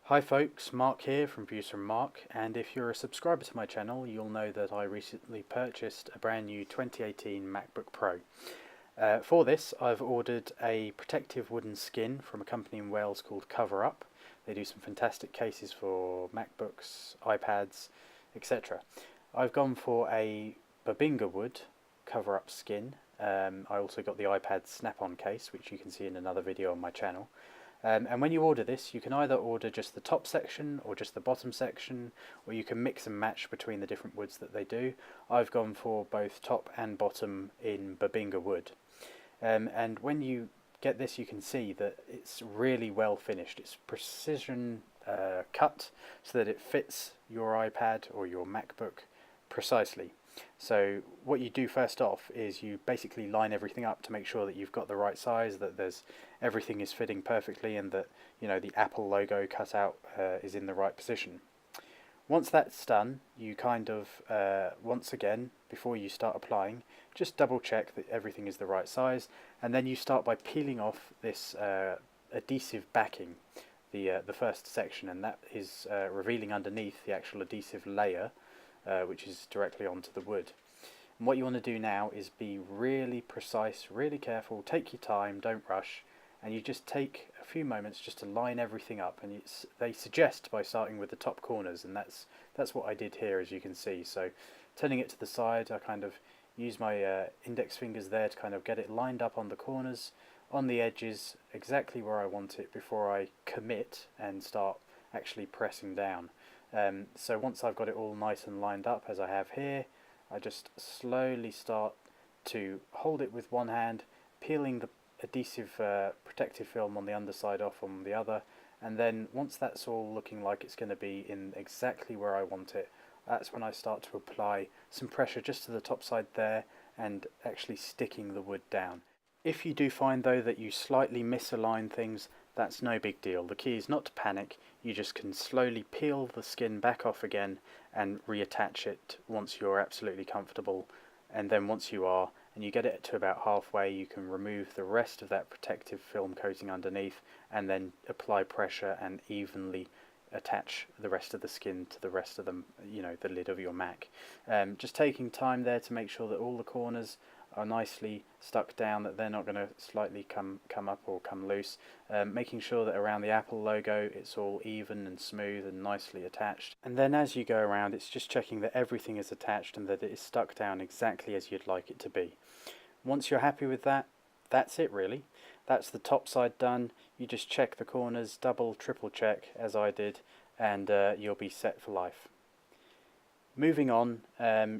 Hi folks, Mark here from Views from Mark, and if you're a subscriber to my channel you'll know that I recently purchased a brand new 2018 MacBook Pro. For this I've ordered a protective wooden skin from a company in Wales called CoverUp. They do some fantastic cases for MacBooks, iPads, etc. I've gone for a Babinga wood CoverUp skin. I also got the iPad snap-on case, which you can see in another video on my channel. And when you order this, you can either order just the top section or just the bottom section, or you can mix and match between the different woods that they do. I've gone for both top and bottom in Babinga wood. And when you get this, you can see that it's really well finished. It's precision cut so that it fits your iPad or your MacBook precisely. So what you do first off is you basically line everything up to make sure that you've got the right size, that everything is fitting perfectly, and that the Apple logo cut out is in the right position. Once that's done, you kind of once again, before you start applying, just double check that everything is the right size, and then you start by peeling off this adhesive backing, the first section, and that is revealing underneath the actual adhesive layer, which is directly onto the wood. And what you want to do now is be really precise, really careful, take your time, don't rush, and you just take a few moments just to line everything up. And they suggest by starting with the top corners, and that's what I did here, as you can see. So turning it to the side, I kind of use my index fingers there to kind of get it lined up on the corners, on the edges, exactly where I want it before I commit and start actually pressing down. So once I've got it all nice and lined up, as I have here, I just slowly start to hold it with one hand, peeling the adhesive protective film on the underside off on the other, and then once that's all looking like it's going to be in exactly where I want it, that's when I start to apply some pressure just to the top side there and actually sticking the wood down. If you do find though that you slightly misalign things, that's no big deal. The key is not to panic. You just can slowly peel the skin back off again and reattach it once you're absolutely comfortable. And then once you are, and you get it to about halfway, you can remove the rest of that protective film coating underneath and then apply pressure and evenly attach the rest of the skin to the rest of the lid of your Mac. Just taking time there to make sure that all the corners are nicely stuck down, that they're not going to slightly come up or come loose, making sure that around the Apple logo it's all even and smooth and nicely attached. And then as you go around, it's just checking that everything is attached and that it is stuck down exactly as you'd like it to be. Once you're happy with that, that's it really. That's the top side done. You just check the corners, double, triple check as I did, and you'll be set for life. Moving on,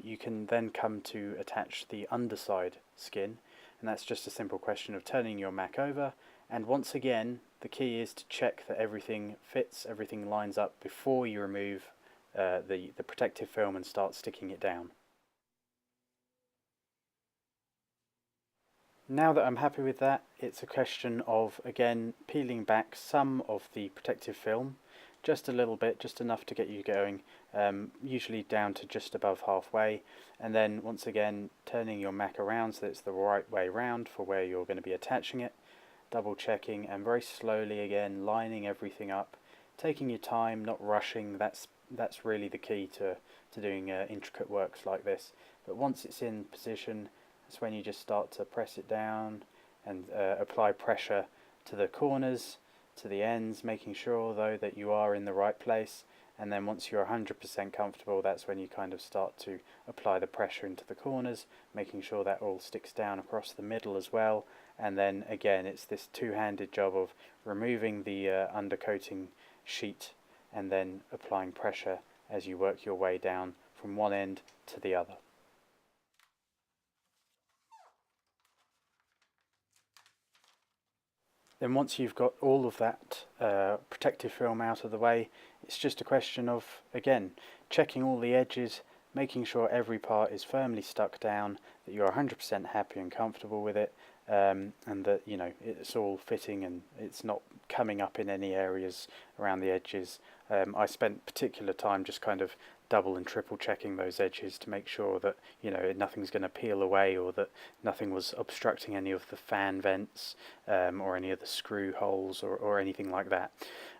you can then come to attach the underside skin, and that's just a simple question of turning your Mac over, and once again the key is to check that everything fits, everything lines up before you remove the protective film and start sticking it down. Now that I'm happy with that, it's a question of again peeling back some of the protective film, just a little bit, just enough to get you going, usually down to just above halfway, and then once again turning your Mac around so that it's the right way round for where you're going to be attaching it, double checking and very slowly again lining everything up, taking your time, not rushing. That's really the key to doing intricate works like this. But once it's in position, that's when you just start to press it down and apply pressure to the corners, to the ends, making sure though that you are in the right place. And then once you're 100% comfortable, that's when you kind of start to apply the pressure into the corners, making sure that all sticks down across the middle as well. And then again, it's this two-handed job of removing the undercoating sheet and then applying pressure as you work your way down from one end to the other. Then once you've got all of that protective film out of the way, it's just a question of, again, checking all the edges, making sure every part is firmly stuck down, that you're 100% happy and comfortable with it, and that it's all fitting and it's not coming up in any areas around the edges. I spent particular time just kind of double and triple checking those edges to make sure that, you know, nothing's going to peel away, or that nothing was obstructing any of the fan vents or any of the screw holes or anything like that.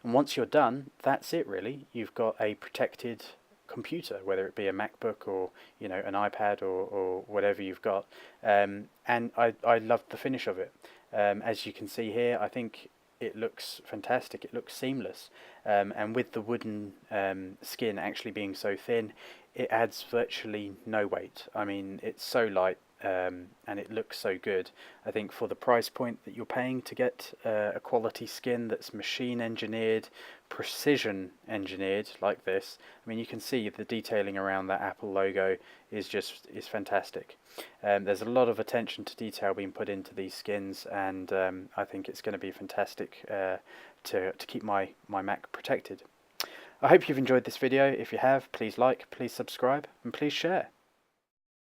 And once you're done, that's it really. You've got a protected computer, whether it be a MacBook or, you know, an iPad or whatever you've got. And I loved the finish of it. As you can see here, I think it looks fantastic. It looks seamless, and with the wooden skin actually being so thin, it adds virtually no weight. I mean, it's so light, and it looks so good. I think for the price point that you're paying to get a quality skin that's machine engineered, precision engineered like this, I mean, you can see the detailing around that Apple logo is fantastic. There's a lot of attention to detail being put into these skins, and I think it's going to be fantastic to keep my Mac protected. I hope you've enjoyed this video. If you have, please like, please subscribe, and please share.